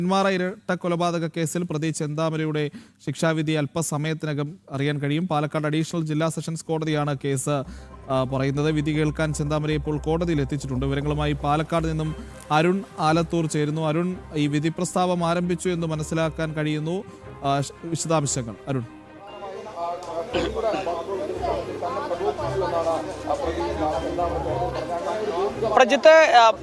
നെന്മാറ ഇരട്ട കൊലപാതക കേസിൽ പ്രതി ചെന്താമരയുടെ ശിക്ഷാവിധി അല്പസമയത്തിനകം അറിയാൻ കഴിയും. പാലക്കാട് അഡീഷണൽ ജില്ലാ സെഷൻസ് കോടതിയാണ് കേസ് പറയുന്നത്. വിധി കേൾക്കാൻ ചെന്താമരയെ ഇപ്പോൾ കോടതിയിൽ എത്തിച്ചിട്ടുണ്ട്. വിവരങ്ങളുമായി പാലക്കാട് നിന്നും അരുൺ ആലത്തൂർ ചേരുന്നു. അരുൺ, ഈ വിധി പ്രസ്താവം ആരംഭിച്ചു എന്ന് മനസ്സിലാക്കാൻ കഴിയുന്നു. വിശദാംശങ്ങൾ അരുൺ. പ്രജിത്ത്,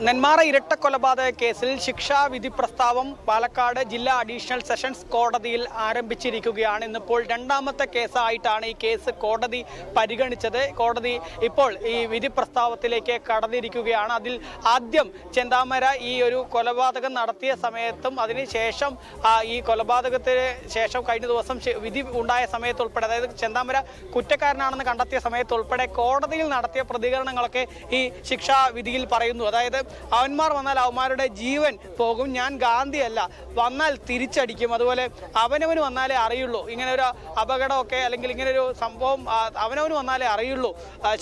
നെന്മാറ ഇരട്ട കൊലപാതക കേസിൽ ശിക്ഷാവിധി പ്രസ്താവം പാലക്കാട് ജില്ലാ അഡീഷണൽ സെഷൻസ് കോടതിയിൽ ആരംഭിച്ചിരിക്കുകയാണ്. ഇന്നിപ്പോൾ രണ്ടാമത്തെ കേസായിട്ടാണ് ഈ കേസ് കോടതി പരിഗണിച്ചത്. കോടതി ഇപ്പോൾ ഈ വിധി പ്രസ്താവത്തിലേക്ക് കടന്നിരിക്കുകയാണ്. അതിൽ ആദ്യം ചെന്താമര ഈ ഒരു കൊലപാതകം നടത്തിയ സമയത്തും അതിനുശേഷം ഈ കൊലപാതകത്തിന് ശേഷം കഴിഞ്ഞ ദിവസം വിധി ഉണ്ടായ സമയത്തുൾപ്പെടെ, അതായത് ചെന്താമര കുറ്റക്കാരനാണെന്ന് കണ്ടെത്തിയ സമയത്തുൾപ്പെടെ കോടതിയിൽ നടത്തിയ പ്രതികരണങ്ങളൊക്കെ ഈ ശിക്ഷാവിധിയിൽ പറയുന്നു. അതായത് അവന്മാർ വന്നാൽ അവന്മാരുടെ ജീവൻ പോകും, ഞാൻ ഗാന്ധിയല്ല, വന്നാൽ തിരിച്ചടിക്കും, അതുപോലെ അവനവന് വന്നാലേ അറിയുള്ളൂ, ഇങ്ങനെ ഒരു അപകടമൊക്കെ അല്ലെങ്കിൽ ഇങ്ങനെ ഒരു സംഭവം അവനവന് വന്നാലേ അറിയുള്ളൂ,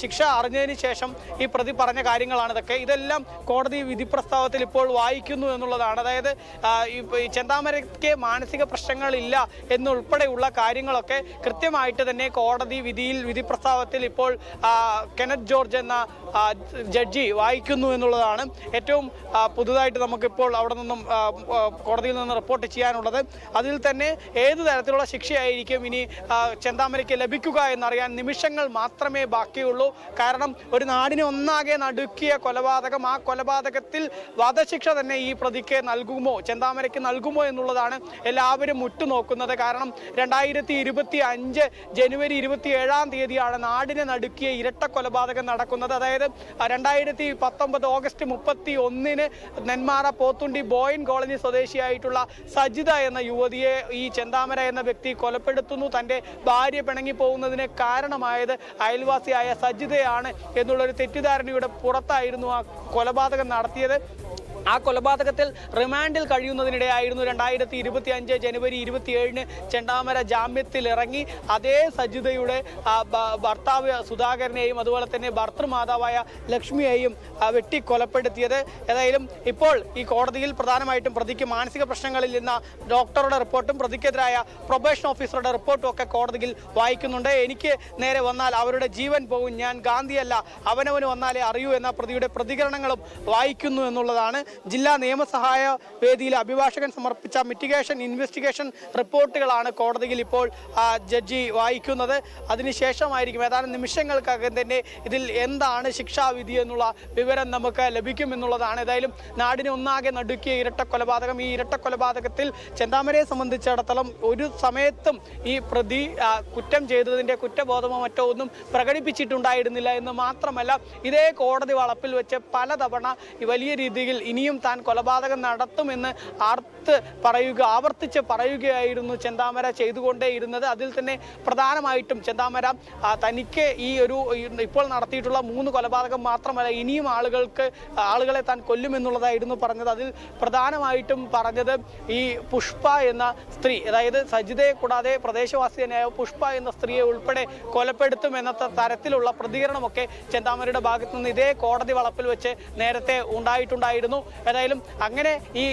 ശിക്ഷ അറിഞ്ഞതിന് ശേഷം ഈ പ്രതി പറഞ്ഞ കാര്യങ്ങളാണ് ഇതൊക്കെ. ഇതെല്ലാം കോടതി വിധി പ്രസ്താവത്തിൽ ഇപ്പോൾ വായിക്കുന്നു എന്നുള്ളതാണ്. അതായത് ഈ ചെന്താമരയ്ക്ക് മാനസിക പ്രശ്നങ്ങളില്ല എന്നുൾപ്പെടെയുള്ള കാര്യങ്ങളൊക്കെ കൃത്യമായിട്ട് തന്നെ കോടതി വിധി പ്രസ്താവത്തിൽ ഇപ്പോൾ കെനറ്റ് ജോർജ് എന്ന ജഡ്ജി വായിക്കുന്നു എന്നുള്ളതാണ് ഏറ്റവും പുതുതായിട്ട് നമുക്കിപ്പോൾ അവിടെ നിന്നും കോടതിയിൽ നിന്ന് റിപ്പോർട്ട് ചെയ്യാനുള്ളത്. അതിൽ തന്നെ ഏത് തരത്തിലുള്ള ശിക്ഷയായിരിക്കും ഇനി ചെന്താമരയ്ക്ക് ലഭിക്കുക എന്നറിയാൻ നിമിഷങ്ങൾ മാത്രമേ ബാക്കിയുള്ളൂ. കാരണം ഒരു നാടിനെ ഒന്നാകെ നടുക്കിയ കൊലപാതകം, ആ കൊലപാതകത്തിൽ വധശിക്ഷ തന്നെ ഈ പ്രതിക്ക് നൽകുമോ, ചെന്താമരയ്ക്ക് നൽകുമോ എന്നുള്ളതാണ് എല്ലാവരും ഉറ്റുനോക്കുന്നത്. കാരണം 2025 ജനുവരി 27-ാം തീയതിയാണ് നാടിനെ നടുക്കിയ ഇരട്ട കൊലപാതകം നടക്കുന്നത്. അതായത് 2019 ഓഗസ്റ്റ് 31-ന് നെന്മാറ പോത്തുണ്ടി ബോയിൻ കോളനി സ്വദേശിയായിട്ടുള്ള സജിത എന്ന യുവതിയെ ഈ ചെന്താമര എന്ന വ്യക്തി കൊലപ്പെടുത്തുന്നു. തൻ്റെ ഭാര്യ പിണങ്ങി പോകുന്നതിന് കാരണമായത് അയൽവാസിയായ സജിതയാണ് എന്നുള്ളൊരു തെറ്റിദ്ധാരണയുടെ പുറത്തായിരുന്നു ആ കൊലപാതകം നടത്തിയത്. ആ കൊലപാതകത്തിൽ റിമാൻഡിൽ കഴിയുന്നതിനിടെയായിരുന്നു 2025 ജനുവരി 27-ന് ചെന്താമര ജാമ്യത്തിൽ ഇറങ്ങി അതേ സജിതയുടെ ഭർത്താവ് സുധാകരനെയും അതുപോലെ തന്നെ ഭർത്തൃമാതാവായ ലക്ഷ്മിയെയും വെട്ടിക്കൊലപ്പെടുത്തിയത്. ഏതായാലും ഇപ്പോൾ ഈ കോടതിയിൽ പ്രധാനമായിട്ടും പ്രതിക്ക് മാനസിക പ്രശ്നങ്ങളിൽ നിന്ന് ഡോക്ടറുടെ റിപ്പോർട്ടും പ്രതിക്കെതിരായ പ്രൊബേഷൻ ഓഫീസറുടെ റിപ്പോർട്ടും ഒക്കെ കോടതിയിൽ വായിക്കുന്നുണ്ട്. എനിക്ക് നേരെ വന്നാൽ അവരുടെ ജീവൻ പോകും, ഞാൻ ഗാന്ധിയല്ല, അവനവന് വന്നാലേ അറിയൂ എന്ന പ്രതിയുടെ പ്രതികരണങ്ങളും വായിക്കുന്നു എന്നുള്ളതാണ്. ജില്ലാ നിയമസഹായ വേദിയിൽ അഭിഭാഷകൻ സമർപ്പിച്ച മിറ്റിഗേഷൻ ഇൻവെസ്റ്റിഗേഷൻ റിപ്പോർട്ടുകളാണ് കോടതിയിൽ ഇപ്പോൾ ജഡ്ജി വായിക്കുന്നത്. അതിനുശേഷമായിരിക്കും ഏതാനും നിമിഷങ്ങൾക്കകം തന്നെ ഇതിൽ എന്താണ് ശിക്ഷാവിധി എന്നുള്ള വിവരം നമുക്ക് ലഭിക്കുമെന്നുള്ളതാണ്. ഏതായാലും നാടിനെ ഒന്നാകെ നടുക്കിയ ഇരട്ട കൊലപാതകം, ഈ ഇരട്ട കൊലപാതകത്തിൽ ചെന്താമരയെ സംബന്ധിച്ചിടത്തോളം ഒരു സമയത്തും ഈ പ്രതി കുറ്റം ചെയ്തതിൻ്റെ കുറ്റബോധമോ മറ്റോ ഒന്നും പ്രകടിപ്പിച്ചിട്ടുണ്ടായിരുന്നില്ല എന്ന് മാത്രമല്ല, ഇതേ കോടതി വളപ്പിൽ വെച്ച് പലതവണ വലിയ രീതിയിൽ ഇനിയും താൻ കൊലപാതകം നടത്തുമെന്ന് ആവർത്തിച്ച് പറയുകയായിരുന്നു ചെന്താമര ചെയ്തുകൊണ്ടേയിരുന്നത്. അതിൽ തന്നെ പ്രധാനമായിട്ടും ചെന്താമര തനിക്ക് ഈ ഒരു ഇപ്പോൾ നടത്തിയിട്ടുള്ള 3 കൊലപാതകം മാത്രമല്ല, ഇനിയും ആളുകളെ താൻ കൊല്ലുമെന്നുള്ളതായിരുന്നു പറഞ്ഞത്. അതിൽ പ്രധാനമായിട്ടും പറഞ്ഞത് ഈ പുഷ്പ എന്ന സ്ത്രീ, അതായത് സജിതയെ കൂടാതെ പ്രദേശവാസി തന്നെയായ പുഷ്പ എന്ന സ്ത്രീയെ ഉൾപ്പെടെ കൊലപ്പെടുത്തുമെന്ന തരത്തിലുള്ള പ്രതികരണമൊക്കെ ചെന്താമരയുടെ ഭാഗത്തു നിന്ന് ഇതേ കോടതി വളപ്പിൽ വെച്ച് നേരത്തെ ഉണ്ടായിട്ടുണ്ടായിരുന്നു. ഏതായാലും അങ്ങനെ ഈ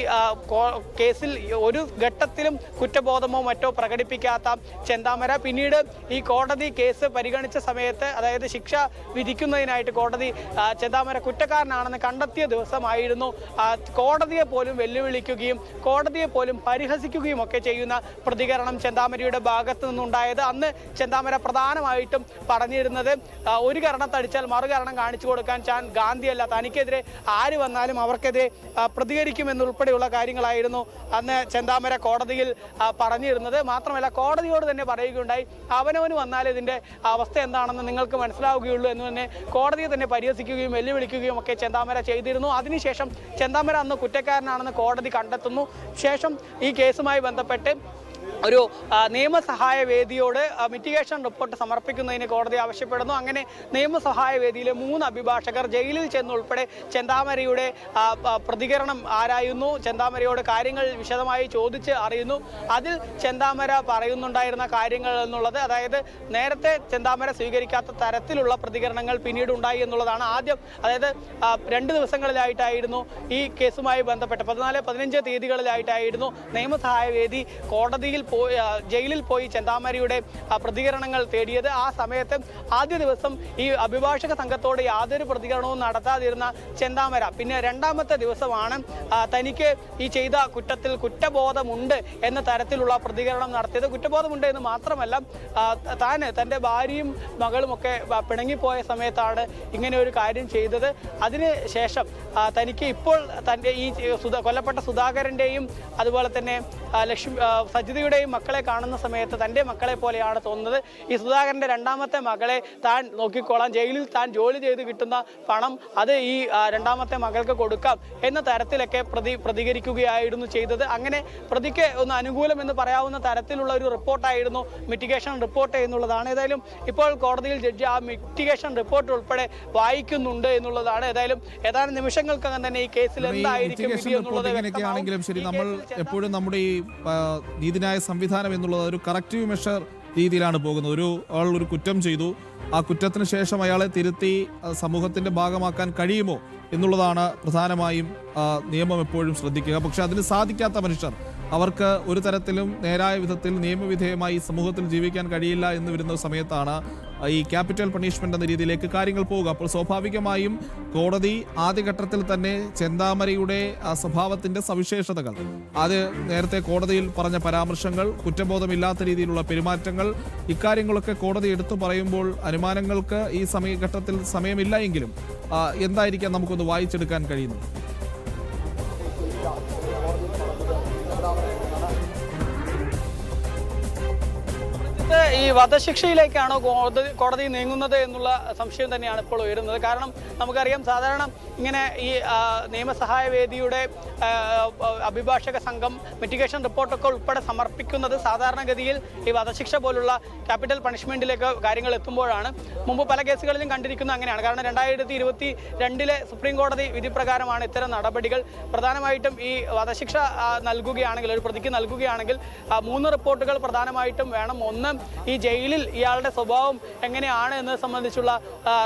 കേസിൽ ഒരു ഘട്ടത്തിലും കുറ്റബോധമോ മറ്റോ പ്രകടിപ്പിക്കാത്ത ചെന്താമര പിന്നീട് ഈ കോടതി കേസ് പരിഗണിച്ച സമയത്ത്, അതായത് ശിക്ഷ വിധിക്കുന്നതിനായിട്ട് കോടതി ചെന്താമര കുറ്റക്കാരനാണെന്ന് കണ്ടെത്തിയ ദിവസമായിരുന്നു കോടതിയെ പോലും വെല്ലുവിളിക്കുകയും കോടതിയെ പോലും പരിഹസിക്കുകയും ഒക്കെ ചെയ്യുന്ന പ്രതികരണം ചെന്താമരയുടെ ഭാഗത്തു നിന്നുണ്ടായത്. അന്ന് ചെന്താമര പ്രധാനമായിട്ടും പറഞ്ഞിരുന്നത്, ഒരു കരണത്തടിച്ചാൽ മറു കരണം കാണിച്ചു കൊടുക്കാൻ ഞാൻ ഗാന്ധിയല്ല, തനിക്കെതിരെ ആര് വന്നാലും അവർക്കെതിരെ പ്രതികരിക്കുമെന്നുൾപ്പെടെയുള്ള കാര്യങ്ങളായിരുന്നു അന്ന് ചെന്താമര കോടതിയിൽ പറഞ്ഞിരുന്നത്. മാത്രമല്ല കോടതിയോട് തന്നെ പറയുകയുണ്ടായി, അവനവന് വന്നാൽ ഇതിൻ്റെ അവസ്ഥ എന്താണെന്ന് നിങ്ങൾക്ക് മനസ്സിലാവുകയുള്ളൂ എന്ന് തന്നെ കോടതിയെ തന്നെ പരിഹസിക്കുകയും വെല്ലുവിളിക്കുകയും ഒക്കെ ചെന്താമര ചെയ്തിരുന്നു. അതിനുശേഷം ചെന്താമര അന്ന് കുറ്റക്കാരനാണെന്ന് കോടതി കണ്ടെത്തുന്നു. ശേഷം ഈ കേസുമായി ബന്ധപ്പെട്ട് ഒരു നിയമസഹായ വേദിയോട് മിറ്റിഗേഷൻ റിപ്പോർട്ട് സമർപ്പിക്കുന്നതിന് കോടതി ആവശ്യപ്പെടുന്നു. അങ്ങനെ നിയമസഹായ വേദിയിലെ 3 അഭിഭാഷകർ ജയിലിൽ ചെന്നുൾപ്പെടെ ചെന്താമരയുടെ പ്രതികരണം ആരായുന്നു, ചെന്താമരയോട് കാര്യങ്ങൾ വിശദമായി ചോദിച്ച് അറിയുന്നു. അതിൽ ചെന്താമര പറയുന്നുണ്ടായിരുന്ന കാര്യങ്ങൾ എന്നുള്ളത്, അതായത് നേരത്തെ ചെന്താമര സ്വീകരിക്കാത്ത തരത്തിലുള്ള പ്രതികരണങ്ങൾ പിന്നീട് ഉണ്ടായി എന്നുള്ളതാണ്. ആദ്യം അതായത് 2 ദിവസങ്ങളിലായിട്ടായിരുന്നു ഈ കേസുമായി ബന്ധപ്പെട്ട് 14, 15 തീയതികളിലായിട്ടായിരുന്നു നിയമസഹായ വേദി കോടതിയിൽ ജയിലിൽ പോയി ചെന്താമരയുടെ പ്രതികരണങ്ങൾ തേടിയത്. ആ സമയത്ത് ആദ്യ ദിവസം ഈ അഭിഭാഷക സംഘത്തോട് യാതൊരു പ്രതികരണവും നടത്താതിരുന്ന ചെന്താമര പിന്നെ 2ാമത്തെ ദിവസമാണ് തനിക്ക് ഈ ചെയ്ത കുറ്റത്തിൽ കുറ്റബോധമുണ്ട് എന്ന തരത്തിലുള്ള പ്രതികരണം നടത്തിയത്. കുറ്റബോധമുണ്ട് എന്ന് മാത്രമല്ല, തൻ്റെ ഭാര്യയും മകളുമൊക്കെ പിണങ്ങിപ്പോയ സമയത്താണ് ഇങ്ങനെ ഒരു കാര്യം ചെയ്തത്. അതിന് ശേഷം തനിക്ക് ഇപ്പോൾ തൻ്റെ ഈ കൊല്ലപ്പെട്ട സുധാകരൻ്റെയും അതുപോലെ തന്നെ സജിതയുടെയും മക്കളെ കാണുന്ന സമയത്ത് തൻ്റെ മക്കളെ പോലെയാണ് തോന്നുന്നത്. ഈ സുധാകരൻ്റെ 2ാമത്തെ മകളെ താൻ നോക്കിക്കോളാം, ജയിലിൽ താൻ ജോലി ചെയ്ത് കിട്ടുന്ന പണം അത് ഈ 2ാമത്തെ മകൾക്ക് കൊടുക്കാം എന്ന തരത്തിലൊക്കെ പ്രതികരിക്കുകയായിരുന്നു ചെയ്തത്. അങ്ങനെ പ്രതിക്ക് ഒന്ന് അനുകൂലം എന്ന് പറയാവുന്ന തരത്തിലുള്ള ഒരു റിപ്പോർട്ടായിരുന്നു മിറ്റിഗേഷൻ റിപ്പോർട്ട് എന്നുള്ളതാണ്. ഏതായാലും ഇപ്പോൾ കോടതിയിൽ ജഡ്ജി ആ മിറ്റിഗേഷൻ റിപ്പോർട്ട് ഉൾപ്പെടെ വായിക്കുന്നുണ്ട് എന്നുള്ളതാണ്. ഏതായാലും ഏതാനും നിമിഷങ്ങൾക്കകം തന്നെ ഈ കേസിൽ എന്തായിരിക്കും വിധി എന്നുള്ളത് ആണെങ്കിലും ശരി, നമ്മൾ എപ്പോഴും നമ്മുടെ ഈ നീതിന്യായ സംവിധാനം എന്നുള്ളത് ഒരു കറക്റ്റീവ് മെഷർ രീതിയിലാണ് പോകുന്നത്. ആൾ ഒരു കുറ്റം ചെയ്തു, ആ കുറ്റത്തിന് ശേഷം അയാളെ തിരുത്തി സമൂഹത്തിന്റെ ഭാഗമാക്കാൻ കഴിയുമോ എന്നുള്ളതാണ് പ്രധാനമായും നിയമം എപ്പോഴും ശ്രദ്ധിക്കുക. പക്ഷെ അതിന് സാധിക്കാത്ത മനുഷ്യർ, അവർക്ക് ഒരു തരത്തിലും നേരായ വിധത്തിൽ നിയമവിധേയമായി സമൂഹത്തിൽ ജീവിക്കാൻ കഴിയില്ല എന്ന് വരുന്ന സമയത്താണ് ഈ ക്യാപിറ്റൽ പണിഷ്മെന്റ് എന്ന രീതിയിലേക്ക് കാര്യങ്ങൾ പോവുക. അപ്പോൾ സ്വാഭാവികമായും കോടതി ആദ്യഘട്ടത്തിൽ തന്നെ ചെന്താമരയുടെ സ്വഭാവത്തിന്റെ സവിശേഷതകൾ, അത് നേരത്തെ കോടതിയിൽ പറഞ്ഞ പരാമർശങ്ങൾ, കുറ്റബോധമില്ലാത്ത രീതിയിലുള്ള പെരുമാറ്റങ്ങൾ, ഇക്കാര്യങ്ങളൊക്കെ കോടതി എടുത്തു പറയുമ്പോൾ അനുമാനങ്ങൾക്ക് ഈ ഘട്ടത്തിൽ സമയമില്ല എങ്കിലും എന്തായിരിക്കാം നമുക്കൊന്ന് വായിച്ചെടുക്കാൻ കഴിയുന്നത്? ഈ വധശിക്ഷയിലേക്കാണോ കോടതി നീങ്ങുന്നത് എന്നുള്ള സംശയം തന്നെയാണ് ഇപ്പോൾ ഉയരുന്നത്. കാരണം നമുക്കറിയാം, സാധാരണ ഇങ്ങനെ ഈ നിയമസഹായ വേദിയുടെ അഭിഭാഷക സംഘം മിറ്റിഗേഷൻ റിപ്പോർട്ടൊക്കെ ഉൾപ്പെടെ സമർപ്പിക്കുന്നത് സാധാരണഗതിയിൽ ഈ വധശിക്ഷ പോലുള്ള ക്യാപിറ്റൽ പണിഷ്മെന്റിലേക്ക് കാര്യങ്ങൾ എത്തുമ്പോഴാണ്. മുമ്പ് പല കേസുകളിലും കണ്ടിരിക്കുന്നത് അങ്ങനെയാണ്. കാരണം 2022 സുപ്രീം കോടതി വിധി പ്രകാരമാണ് ഇത്തരം നടപടികൾ. പ്രധാനമായിട്ടും ഈ വധശിക്ഷ നൽകുകയാണെങ്കിൽ, ഒരു പ്രതിക്ക് നൽകുകയാണെങ്കിൽ 3 റിപ്പോർട്ടുകൾ പ്രധാനമായിട്ടും വേണം. ഒന്ന്, ഈ ജയിലിൽ ഇയാളുടെ സ്വഭാവം എങ്ങനെയാണ് എന്നത് സംബന്ധിച്ചുള്ള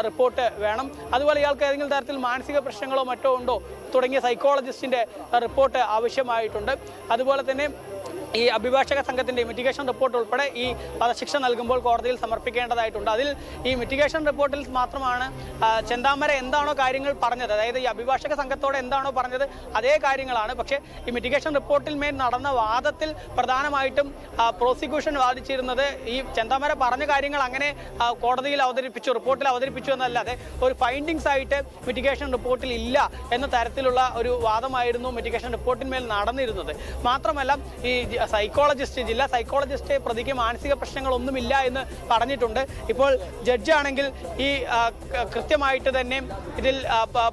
റിപ്പോർട്ട് വേണം. അതുപോലെ ഇയാൾക്ക് ഏതെങ്കിലും തരത്തിൽ മാനസിക പ്രശ്നങ്ങളോ മറ്റോ ഉണ്ടോ തുടങ്ങിയ സൈക്കോളജിസ്റ്റിന്റെ റിപ്പോർട്ട് ആവശ്യമായിട്ടുണ്ട്. അതുപോലെ തന്നെ ഈ അഭിഭാഷക സംഘത്തിന്റെ മിറ്റിഗേഷൻ റിപ്പോർട്ട് ഉൾപ്പെടെ ഈ വധശിക്ഷ നൽകുമ്പോൾ കോടതിയിൽ സമർപ്പിക്കേണ്ടതായിട്ടുണ്ട്. അതിൽ ഈ മിറ്റിഗേഷൻ റിപ്പോർട്ടിൽ മാത്രമാണ് ചെന്താമര എന്താണോ കാര്യങ്ങൾ പറഞ്ഞത്, അതായത് ഈ അഭിഭാഷക സംഘത്തോടെ എന്താണോ പറഞ്ഞത് അതേ കാര്യങ്ങളാണ്. പക്ഷേ ഈ മിറ്റിഗേഷൻ റിപ്പോർട്ടിൽ മേൽ നടന്ന വാദത്തിൽ പ്രധാനമായിട്ടും പ്രോസിക്യൂഷൻ വാദിച്ചിരുന്നത് ഈ ചെന്താമര പറഞ്ഞ കാര്യങ്ങൾ അങ്ങനെ കോടതിയിൽ അവതരിപ്പിച്ചു, റിപ്പോർട്ടിൽ അവതരിപ്പിച്ചു എന്നല്ലാതെ ഒരു ഫൈൻഡിങ്സ് ആയിട്ട് മിറ്റിഗേഷൻ റിപ്പോർട്ടിൽ ഇല്ല എന്ന തരത്തിലുള്ള ഒരു വാദമായിരുന്നു മിറ്റിഗേഷൻ റിപ്പോർട്ടിന്മേൽ നടന്നിരുന്നത്. മാത്രമല്ല, ഈ ജില്ലാ സൈക്കോളജിസ്റ്റ് പ്രതിക്ക് മാനസിക പ്രശ്നങ്ങളൊന്നുമില്ല എന്ന് പറഞ്ഞിട്ടുണ്ട്. ഇപ്പോൾ ജഡ്ജാണെങ്കിൽ ഈ കൃത്യമായിട്ട് തന്നെ ഇതിൽ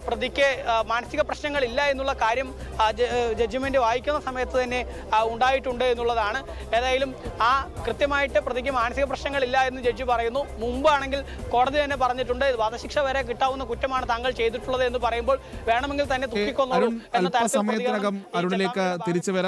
പ്രതിക്ക് മാനസിക പ്രശ്നങ്ങളില്ല എന്നുള്ള കാര്യം ജഡ്ജ്മെന്റ് വായിക്കുന്ന സമയത്ത് തന്നെ ഉണ്ടായിട്ടുണ്ട് എന്നുള്ളതാണ്. ഏതായാലും ആ കൃത്യമായിട്ട് പ്രതിക്ക് മാനസിക പ്രശ്നങ്ങളില്ല എന്ന് ജഡ്ജി പറയുന്നു. മുമ്പാണെങ്കിൽ കോടതി തന്നെ പറഞ്ഞിട്ടുണ്ട്, വധശിക്ഷ വരെ കിട്ടാവുന്ന കുറ്റമാണ് താങ്കൾ ചെയ്തിട്ടുള്ളത് എന്ന് പറയുമ്പോൾ വേണമെങ്കിൽ തന്നെ തൂക്കിക്കൊന്നോളൂ എന്ന തരത്തിൽ അരുണിലേക്ക് തിരിച്ചു വരാം.